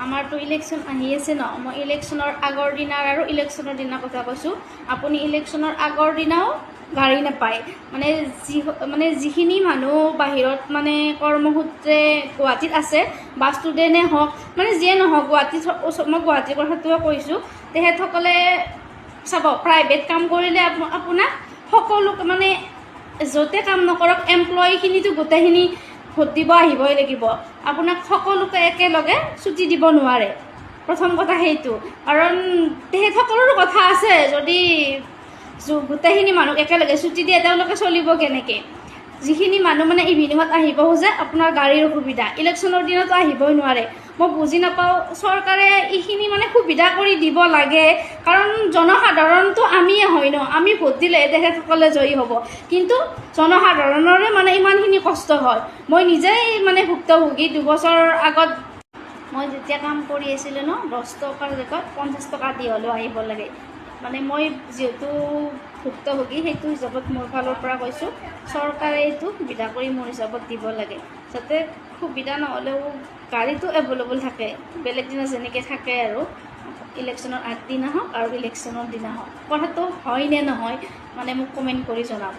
আমাৰতো ইলেকশ্যন আহি আছে ন, মই ইলেকশ্যনৰ আগৰ দিনাৰ আৰু ইলেকশ্যনৰ দিনাৰ কথা কৈছোঁ। আপুনি ইলেকশ্যনৰ আগৰ দিনাও গাড়ী নাপায়, মানে যিখিনি মানুহ বাহিৰত মানে কৰ্মসূত্ৰে গুৱাহাটীত আছে বা ষ্টুডেণ্টে হওক মানে যিয়ে নহওক গুৱাহাটীত, মই গুৱাহাটীৰ কথাটোৱে কৈছোঁ, তেখেতসকলে চাব প্ৰাইভেট কাম কৰিলে আপোনাক সকলো মানে য'তে কাম নকৰক এমপ্লয়ীখিনিতো গোটেইখিনি ভোট দিব আহিবই লাগিব, আপোনাক সকলোকে একেলগে ছুটি দিব নোৱাৰে। প্ৰথম কথা সেইটো, কাৰণ তেখেতসকলৰো কথা আছে, যদি গোটেইখিনি মানুহ একেলগে ছুটি দিয়ে তেওঁলোকে চলিব কেনেকৈ। যিখিনি মানুহ মানে ইভিনিঙত আহিব খোজে আপোনাৰ গাড়ীৰ অসুবিধা, ইলেকশ্যনৰ দিনতো আহিবই নোৱাৰে। মই বুজি নাপাওঁ, চৰকাৰে এইখিনি মানে সুবিধা কৰি দিব লাগে, কাৰণ জনসাধাৰণটো আমিয়ে হয় ন, আমি ভোট দিলে তেখেতসকলে জয়ী হ'ব, কিন্তু জনসাধাৰণৰে মানে ইমানখিনি কষ্ট হয়। মই নিজেই মানে ভুক্তভোগী। 2 বছৰ আগত মই যেতিয়া কাম কৰি আছিলোঁ ন, 10 টকাৰ জেগাত 50 টকা দি হ'লেও আহিব লাগে। মানে মই যিহেতু ভুক্তভোগী, সেইটো হিচাপত মোৰ ফালৰ পৰা কৈছোঁ, চৰকাৰে এইটো সুবিধা কৰি মোৰ হিচাপত দিব লাগে, যাতে সুবিধা নহ'লেও গাড়ীটো এভেইলেবল থাকে, বেলেগ দিনা যেনেকৈ থাকে আৰু ইলেকশ্যনৰ আগদিনা হওক আৰু ইলেকশ্যনৰ দিনা হওক। কথাটো হয় নে নহয় মানে মোক কমেণ্ট কৰি জনাব।